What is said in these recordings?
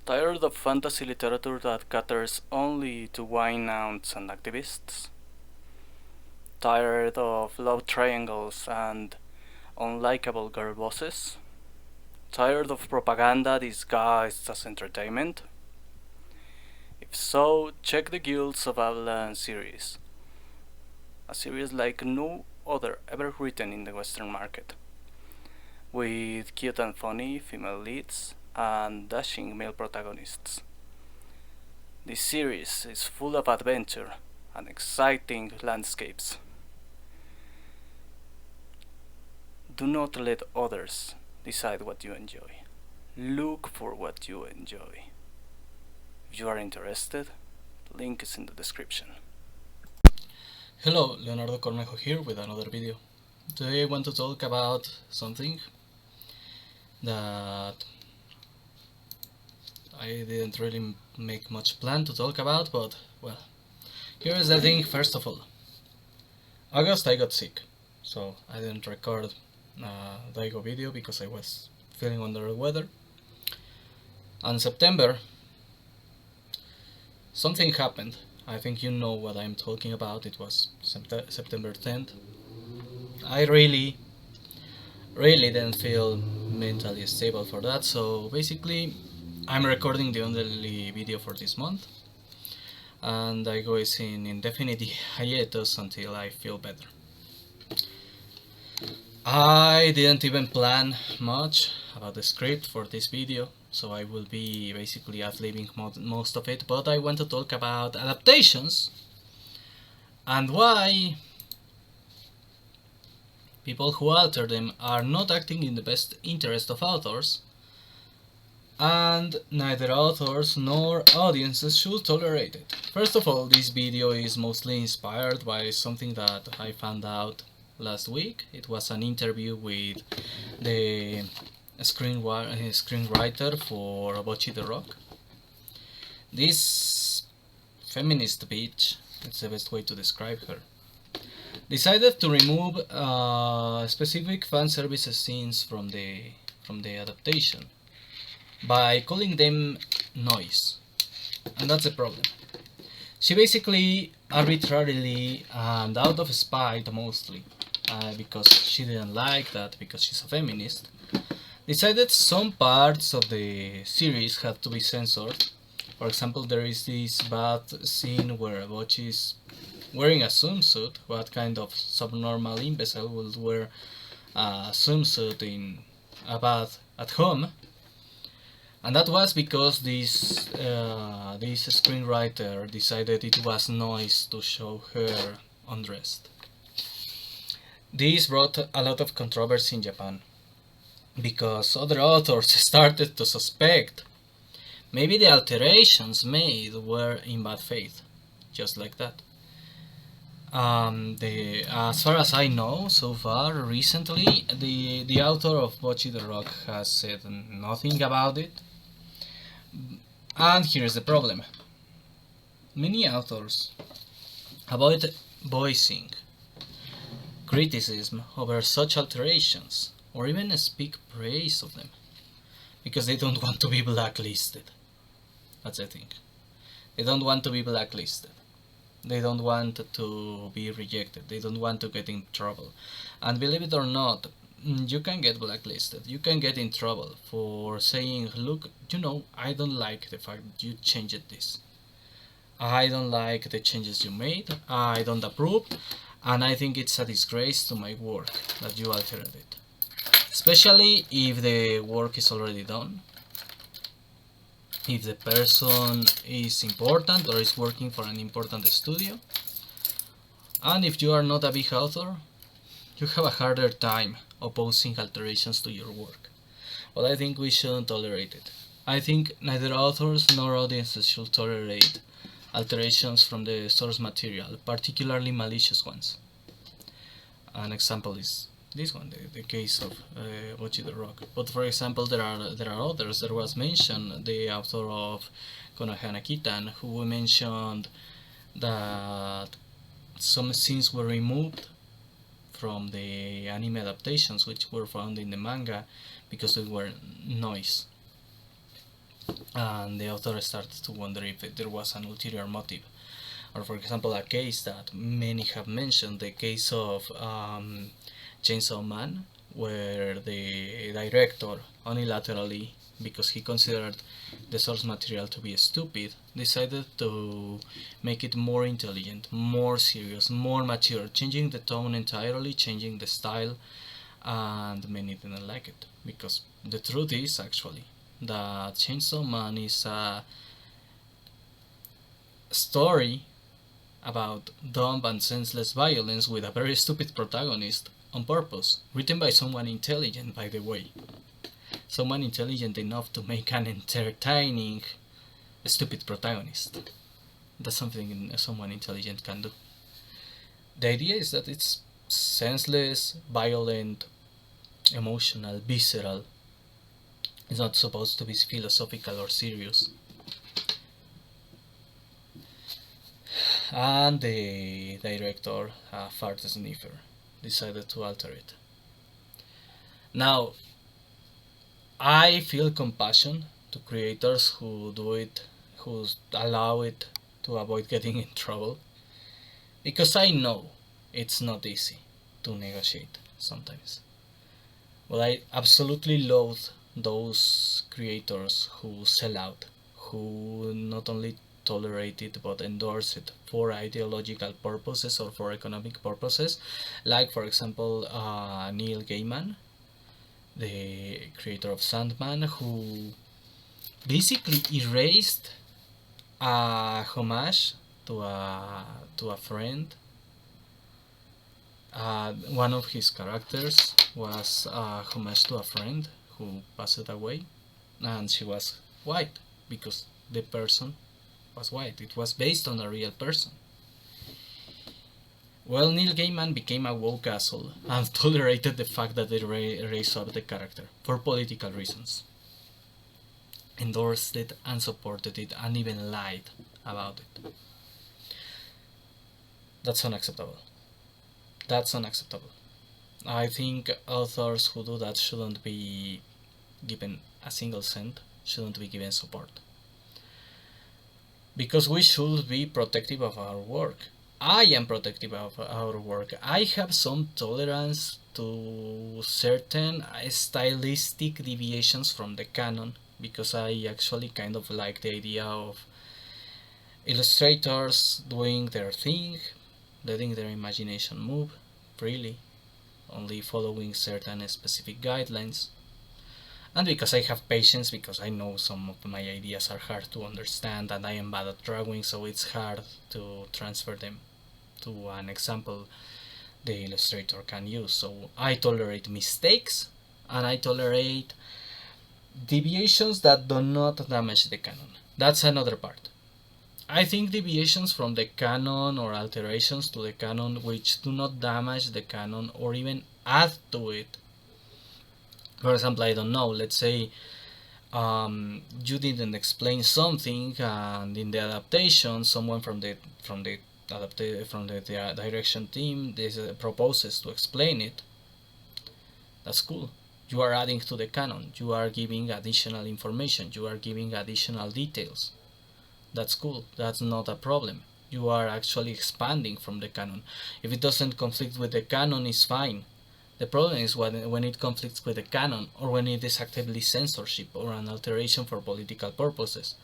Tired of fantasy literature that caters only to wine-ounts and activists? Tired of love triangles and unlikable girl bosses? Tired of propaganda disguised as entertainment? If so, check the Guilds of Avlaan series, a series like no other ever written in the Western market, with cute and funny female leads and dashing male protagonists. This series is full of adventure and exciting landscapes. Do not let others decide what you enjoy. Look for what you enjoy. If you are interested, the link is in the description. Hello, Leonardo Cornejo here with another video. Today I want to talk about something that I didn't really make much plan to talk about, but well, here is the thing. First of all, August I got sick, so I didn't record a Daigo video because I was feeling under the weather. And September, something happened. I think you know what I'm talking about. It was September 10th. I really didn't feel mentally stable for that, so basically I'm recording the only video for this month, and I go in indefinite hiatus until I feel better. I didn't even plan much about the script for this video, so I will be basically ad-libbing most of it, but I want to talk about adaptations and why people who alter them are not acting in the best interest of authors, and neither authors nor audiences should tolerate it. First of all, this video is mostly inspired by something that I found out last week. It was an interview with the screenwriter for Bocchi The Rock. This feminist bitch, it's the best way to describe her, decided to remove specific fan service scenes from the adaptation by calling them noise, and that's the problem. She basically arbitrarily and out of spite mostly, because she didn't like that, because she's a feminist, decided some parts of the series had to be censored. For example, there is this bad scene where Bocchi is wearing a swimsuit. What kind of subnormal imbecile would wear a swimsuit in a bath at home? And that was because this screenwriter decided it was noise to show her undressed. This brought a lot of controversy in Japan, because other authors started to suspect maybe the alterations made were in bad faith, just like that. As far as I know, so far, recently, the author of Bocchi The Rock has said nothing about it. And here's the problem. Many authors avoid voicing criticism over such alterations, or even speak praise of them, because they don't want to be blacklisted. That's the thing. They don't want to be blacklisted. They don't want to be rejected. They don't want to get in trouble. And believe it or not, you can get blacklisted. You can get in trouble for saying, look, I don't like the fact that you changed this. I don't like the changes you made. I don't approve. And I think it's a disgrace to my work that you altered it. Especially if the work is already done. If the person is important or is working for an important studio. And if you are not a big author, you have a harder time opposing alterations to your work. But I think we shouldn't tolerate it. I think neither authors nor audiences should tolerate alterations from the source material, particularly malicious ones. An example is this one, the case of Bocchi The Rock. But for example, there are others. There was mentioned the author of Konohana Kitan, who mentioned that some scenes were removed from the anime adaptations which were found in the manga because they were noise. and the author started to wonder if there was an ulterior motive. Or, for example, a case that many have mentioned, the case of Chainsaw Man, where the director unilaterally, because he considered the source material to be stupid, decided to make it more intelligent, more serious, more mature, changing the tone entirely, changing the style, and many didn't like it. Because the truth is, actually, that Chainsaw Man is a story about dumb and senseless violence with a very stupid protagonist on purpose, written by someone intelligent, by the way. Someone intelligent enough to make an entertaining, stupid protagonist. That's something someone intelligent can do. The idea is that it's senseless, violent, emotional, visceral. It's not supposed to be philosophical or serious. And the director, Fart Sniffer, decided to alter it. Now, I feel compassion to creators who do it, who allow it to avoid getting in trouble, because I know it's not easy to negotiate sometimes. But I absolutely loathe those creators who sell out, who not only tolerate it but endorse it for ideological purposes or for economic purposes, like, for example, Neil Gaiman, the creator of Sandman, who basically erased a homage to a friend. One of his characters was a homage to a friend who passed away, and she was white because the person was white. It was based on a real person. Well, Neil Gaiman became a woke asshole and tolerated the fact that they raised up the character for political reasons. Endorsed it and supported it and even lied about it. That's unacceptable. That's unacceptable. I think authors who do that shouldn't be given a single cent, shouldn't be given support. Because we should be protective of our work. I am protective of our work. I have some tolerance to certain stylistic deviations from the canon, because I actually kind of like the idea of illustrators doing their thing, letting their imagination move freely, only following certain specific guidelines. And because I have patience, because I know some of my ideas are hard to understand and I am bad at drawing, so it's hard to transfer them to an example the illustrator can use. So I tolerate mistakes and I tolerate deviations that do not damage the canon. That's another part. I think deviations from the canon or alterations to the canon which do not damage the canon or even add to it. For example, I don't know, let's say you didn't explain something and in the adaptation someone from the direction team proposes to explain it. That's cool. You are adding to the canon, you are giving additional information, you are giving additional details. That's cool, that's not a problem. You are actually expanding from the canon. If it doesn't conflict with the canon, it's fine. The problem is when it conflicts with the canon, or when it is actively censorship or an alteration for political purposes.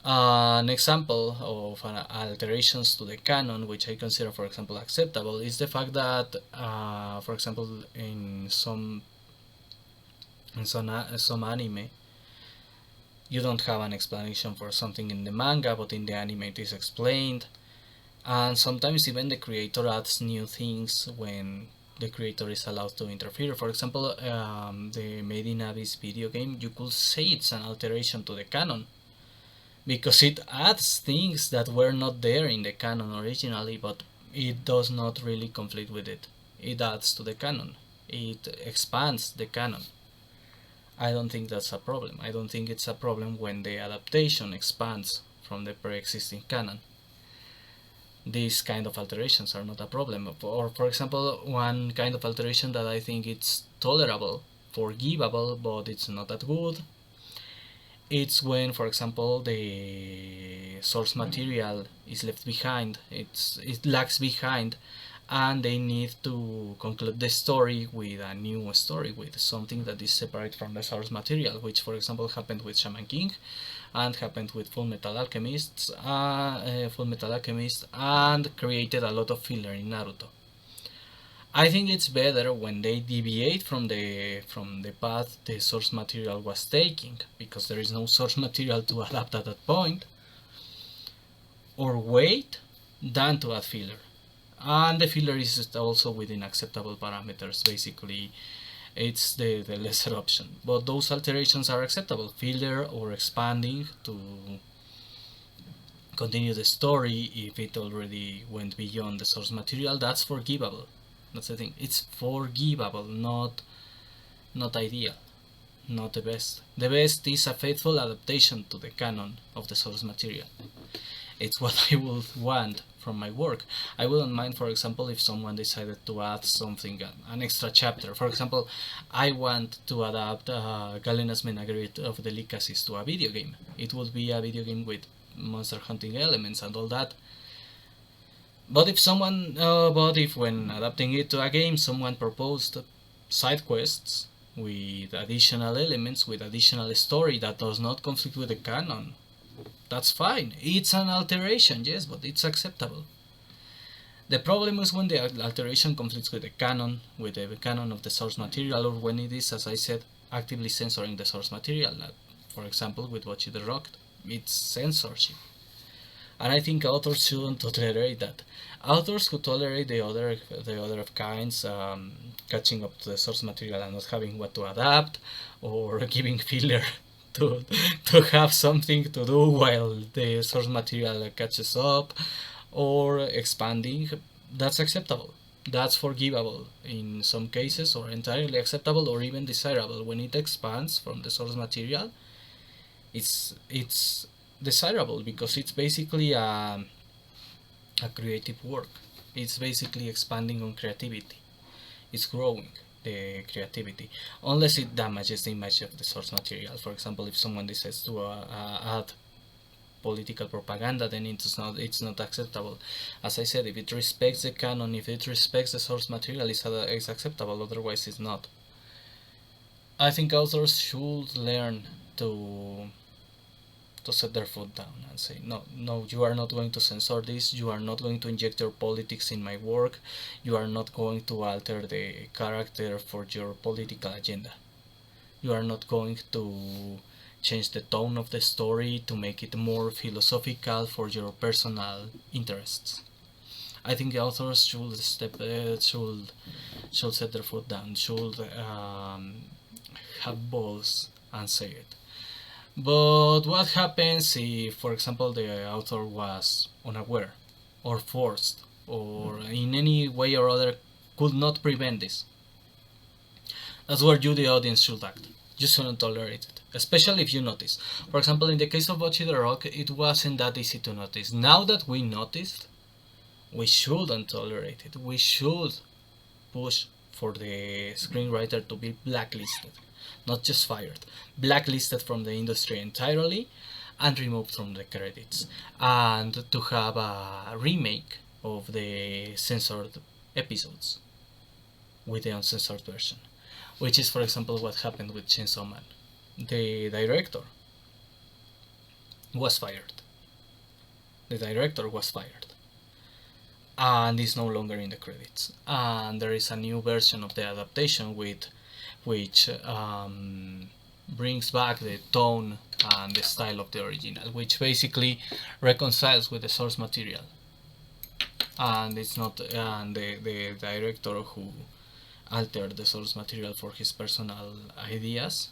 An example of alterations to the canon, which I consider, for example, acceptable, is the fact that, for example, in some anime, you don't have an explanation for something in the manga, but in the anime it is explained. And sometimes even the creator adds new things when the creator is allowed to interfere. For example, the Made in Abyss video game, you could say it's an alteration to the canon, because it adds things that were not there in the canon originally, but it does not really conflict with it. It adds to the canon. It expands the canon. I don't think that's a problem. I don't think it's a problem when the adaptation expands from the pre-existing canon. These kind of alterations are not a problem. Or, for example, one kind of alteration that I think it's tolerable, forgivable, but it's not that good, it's when, for example, the source material is left behind, it lags behind, and they need to conclude the story with a new story, with something that is separate from the source material, which for example happened with Shaman King and happened with Full Metal Alchemist, and created a lot of filler in Naruto. I think it's better when they deviate from the path the source material was taking, because there is no source material to adapt at that point, or wait, than to add filler. And the filler is also within acceptable parameters. Basically, it's the lesser option, but those alterations are acceptable. Filler or expanding to continue the story if it already went beyond the source material, that's forgivable. That's the thing, it's forgivable, not ideal, not the best. The best is a faithful adaptation to the canon of the source material. It's what I would want from my work. I wouldn't mind, for example, if someone decided to add something, an extra chapter. For example, I want to adapt Galena's Menagerie of Delicacies to a video game. It would be a video game with monster hunting elements and all that. But if when adapting it to a game, someone proposed side quests with additional elements, with additional story that does not conflict with the canon, that's fine. It's an alteration, yes, but it's acceptable. The problem is when the alteration conflicts with the canon of the source material, or when it is, as I said, actively censoring the source material. For example, with Bocchi The Rock, it's censorship. And I think authors shouldn't tolerate that. Authors who tolerate the other of kinds, catching up to the source material and not having what to adapt, or giving filler to have something to do while the source material catches up, or expanding, that's acceptable. That's forgivable in some cases, or entirely acceptable, or even desirable. When it expands from the source material, it's desirable because it's basically a creative work. It's basically expanding on creativity. It's growing the creativity, unless it damages the image of the source material. For example, if someone decides to add political propaganda, then it's not acceptable. As I said, if it respects the canon, if it respects the source material, it's acceptable. Otherwise, it's not. I think authors should learn to set their foot down and say, no, you are not going to censor this, you are not going to inject your politics in my work, you are not going to alter the character for your political agenda, you are not going to change the tone of the story to make it more philosophical for your personal interests. I think authors should should set their foot down, should have balls and say it. But what happens if, for example, the author was unaware, or forced, or in any way or other could not prevent this? That's where you, the audience, should act. You shouldn't tolerate it, especially if you notice. For example, in the case of Bocchi The Rock, it wasn't that easy to notice. Now that we noticed, we shouldn't tolerate it. We should push for the screenwriter to be blacklisted. Not just fired, blacklisted from the industry entirely and removed from the credits, and to have a remake of the censored episodes with the uncensored version, which is, for example, what happened with Chainsaw Man. The director was fired. And is no longer in the credits, and there is a new version of the adaptation which brings back the tone and the style of the original, which basically reconciles with the source material. And it's not, and the director who altered the source material for his personal ideas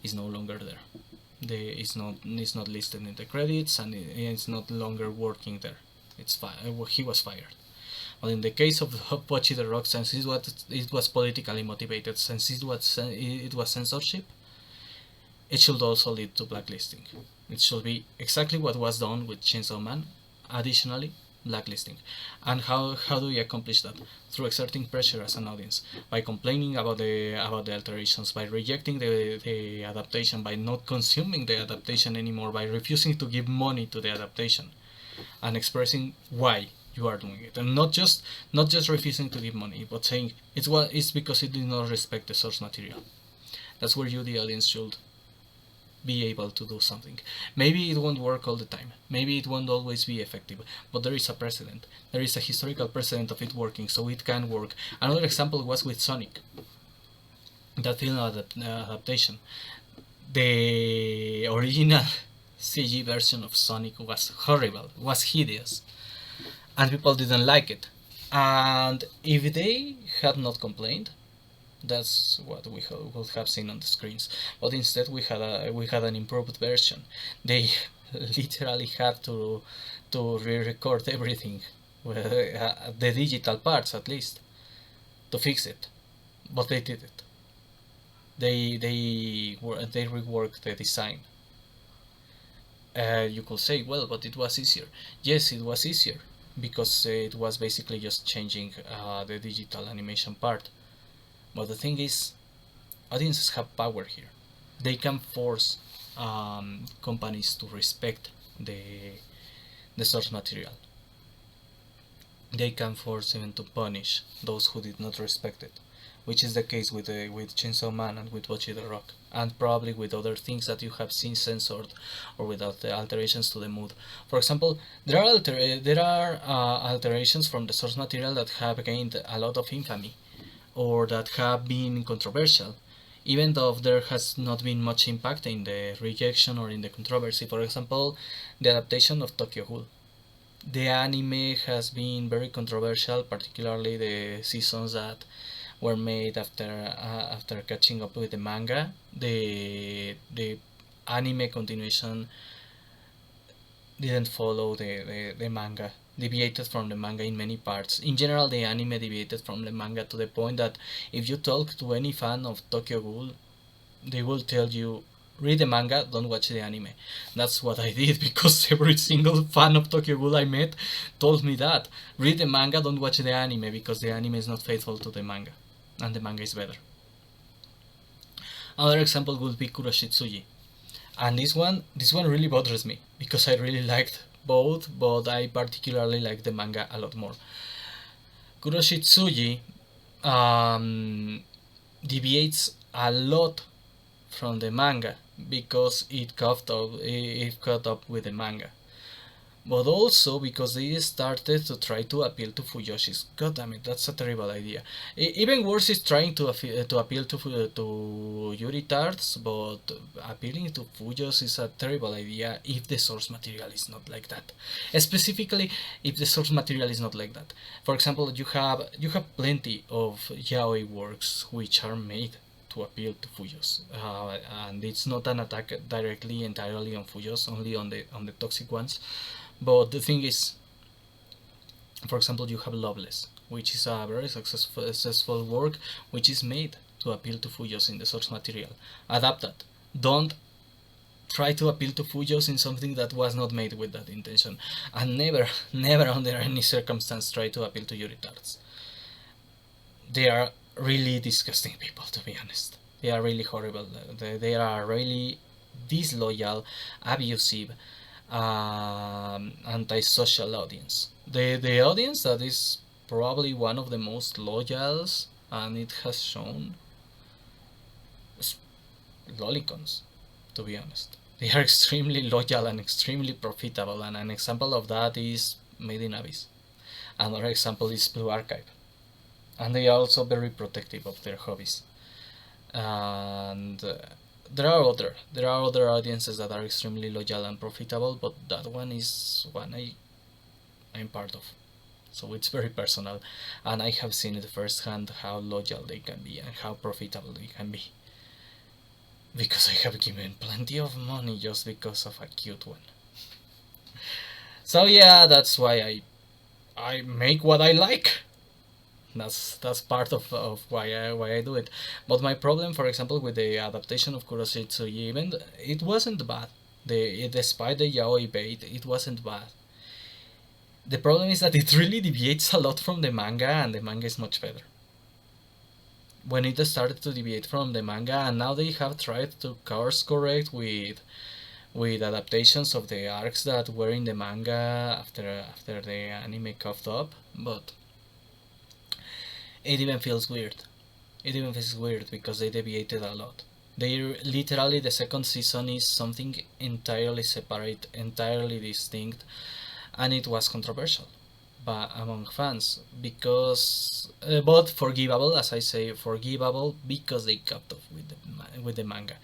is no longer there. Is not listed in the credits, and it's not longer working there. He was fired. Well, in the case of Bocchi The Rock, since it was politically motivated, since it was censorship, it should also lead to blacklisting. It should be exactly what was done with Chainsaw Man. Additionally, blacklisting. And how do we accomplish that? Through exerting pressure as an audience, by complaining about the alterations, by rejecting the adaptation, by not consuming the adaptation anymore, by refusing to give money to the adaptation, and expressing why you are doing it, and not just refusing to give money, but saying it's because it did not respect the source material. That's where you, the audience, should be able to do something. Maybe it won't work all the time, maybe it won't always be effective, but there is a precedent. There is a historical precedent of it working, so it can work. Another example was with Sonic, that film adaptation. The original CG version of Sonic was horrible, was hideous, and people didn't like it. And if they had not complained, that's what we would have seen on the screens. But instead, we had an improved version. They literally had to re-record everything, the digital parts at least, to fix it. But they did it. They reworked the design. You could say, well, but it was easier. Yes, it was easier because it was basically just changing the digital animation part. But the thing is, audiences have power here. They can force companies to respect the source material. They can force even to punish those who did not respect it, which is the case with Chainsaw Man and with Bocchi The Rock, and probably with other things that you have seen censored or without the alterations to the mood. For example, there are alterations from the source material that have gained a lot of infamy, or that have been controversial, even though there has not been much impact in the rejection or in the controversy. For example, the adaptation of Tokyo Ghoul. The anime has been very controversial, particularly the seasons that were made after catching up with the manga. The anime continuation didn't follow the manga, deviated from the manga in many parts. In general, the anime deviated from the manga to the point that if you talk to any fan of Tokyo Ghoul, they will tell you, read the manga, don't watch the anime. That's what I did, because every single fan of Tokyo Ghoul I met told me that. Read the manga, don't watch the anime, because the anime is not faithful to the manga, and the manga is better. Another example would be Kuroshitsuji. And this one really bothers me, because I really liked both, but I particularly like the manga a lot more. Kuroshitsuji deviates a lot from the manga because it caught up with the manga, but also because they started to try to appeal to Fuyoshis. God damn it, that's a terrible idea. Even worse is trying to appeal to Yuri Tards, but appealing to Fuyos is a terrible idea if the source material is not like that. Specifically, if the source material is not like that. For example, you have plenty of yaoi works which are made to appeal to Fuyos, and it's not an attack directly entirely on Fuyos, only on the toxic ones. But the thing is, for example, you have Loveless, which is a very successful work which is made to appeal to Fuyos in the source material. Adapt that. Don't try to appeal to Fuyos in something that was not made with that intention. And never under any circumstance try to appeal to Yuri Tards. They are really disgusting people, to be honest. They are really horrible. They are really disloyal, abusive, antisocial audience. The audience that is probably one of the most loyal, and it has shown, lolicons, to be honest. They are extremely loyal and extremely profitable, and an example of that is Made in Abyss. Another example is Blue Archive. And they are also very protective of their hobbies. And there are other audiences that are extremely loyal and profitable, but that one is one I'm part of. So it's very personal, and I have seen it firsthand how loyal they can be and how profitable they can be. Because I have given plenty of money just because of a cute one. So yeah, that's why I make what I like. That's part of why I do it. But my problem, for example, with the adaptation of Kuroshitsuji, even it wasn't bad. Despite the yaoi bait, it wasn't bad. The problem is that it really deviates a lot from the manga, and the manga is much better. When it started to deviate from the manga, and now they have tried to course correct with adaptations of the arcs that were in the manga after the anime coughed up, but it even feels weird. It even feels weird because they deviated a lot. They literally, the second season is something entirely separate, entirely distinct, and it was controversial among fans because, but forgivable, as I say, forgivable because they kept up with the manga,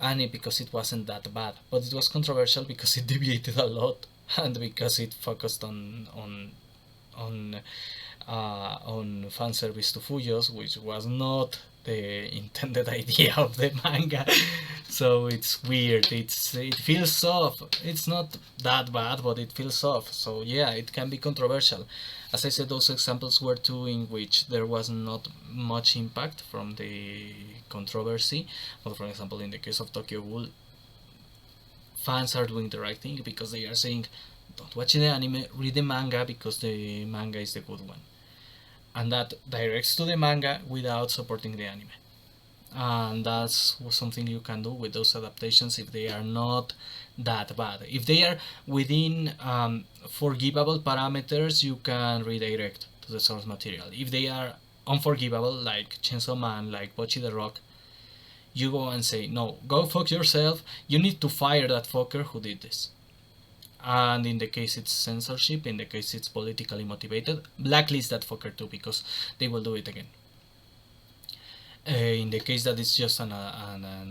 and because it wasn't that bad. But it was controversial because it deviated a lot, and because it focused on fan service to Fuyos, which was not the intended idea of the manga. So it's weird. It feels off. It's not that bad, but it feels off. So yeah, it can be controversial. As I said, those examples were two in which there was not much impact from the controversy. But for example, in the case of Tokyo Ghoul, fans are doing the right thing because they are saying, don't watch the anime, read the manga because the manga is the good one. And that directs to the manga without supporting the anime. And that's something you can do with those adaptations if they are not that bad. If they are within forgivable parameters, you can redirect to the source material. If they are unforgivable, like Chainsaw Man, like Bocchi The Rock, you go and say, no, go fuck yourself, you need to fire that fucker who did this. And in the case it's censorship, in the case it's politically motivated, blacklist that fucker too, because they will do it again. In the case that it's just an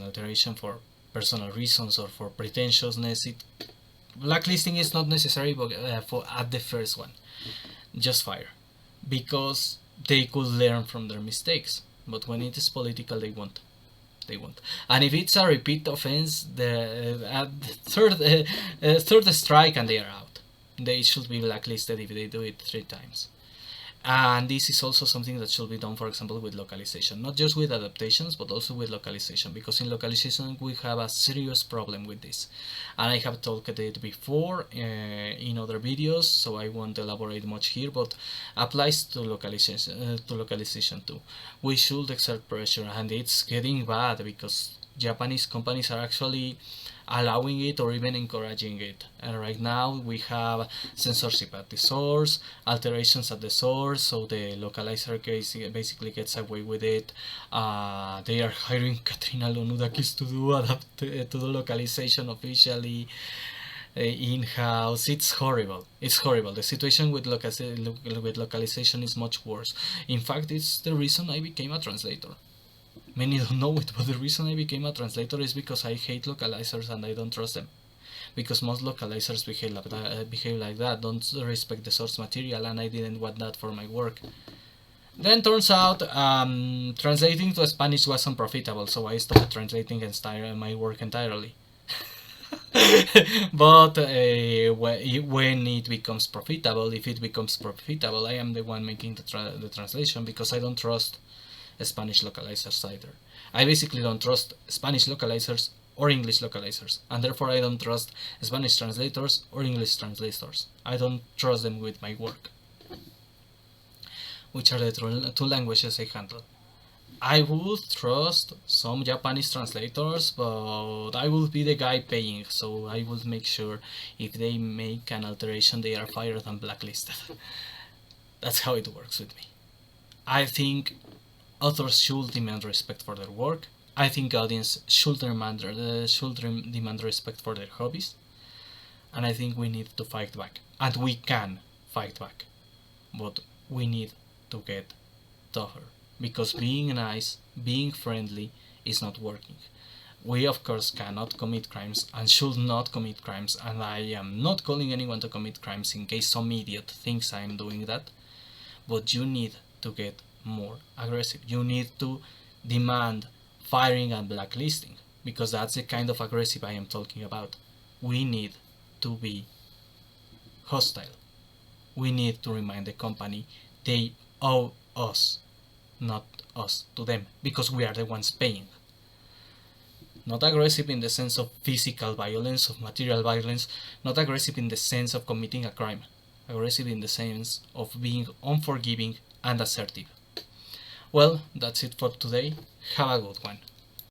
alteration for personal reasons or for pretentiousness, blacklisting is not necessary, but for at the first one, just fire, because they could learn from their mistakes. But when it is political, they won't. And if it's a repeat offense, the third strike and they are out. They should be blacklisted if they do it 3 times. And this is also something that should be done, for example, with localization, not just with adaptations, but also with localization, because in localization we have a serious problem with this, and I have talked it before in other videos, so I won't elaborate much here, but applies to localization too. We should exert pressure, and it's getting bad because Japanese companies are actually allowing it or even encouraging it. And right now we have censorship at the source, alterations at the source, so the localizer case basically gets away with it. They are hiring Katrina Lonudakis to do localization officially in-house. It's horrible. The situation with localization is much worse. In fact, it's the reason I became a translator. Many don't know it, but the reason I became a translator is because I hate localizers and I don't trust them. Because most localizers behave like that, don't respect the source material, and I didn't want that for my work. Then turns out translating to Spanish was unprofitable, so I stopped translating my work entirely. But when it becomes profitable, if it becomes profitable, I am the one making the translation, because I don't trust Spanish localizers either. I basically don't trust Spanish localizers or English localizers, and therefore I don't trust Spanish translators or English translators. I don't trust them with my work, which are the two languages I handle. I would trust some Japanese translators, but I will be the guy paying, so I will make sure if they make an alteration they are fired and blacklisted. That's how it works with me. I think authors should demand respect for their work. I think audience should demand respect for their hobbies. And I think we need to fight back. And we can fight back. But we need to get tougher. Because being nice, being friendly is not working. We of course cannot commit crimes and should not commit crimes. And I am not calling anyone to commit crimes in case some idiot thinks I am doing that. But you need to get more aggressive. You need to demand firing and blacklisting, because that's the kind of aggressive I am talking about. We need to be hostile. We need to remind the company they owe us, not us to them, because we are the ones paying. Not aggressive in the sense of physical violence, of material violence, not aggressive in the sense of committing a crime, aggressive in the sense of being unforgiving and assertive. Well, that's it for today. Have a good one.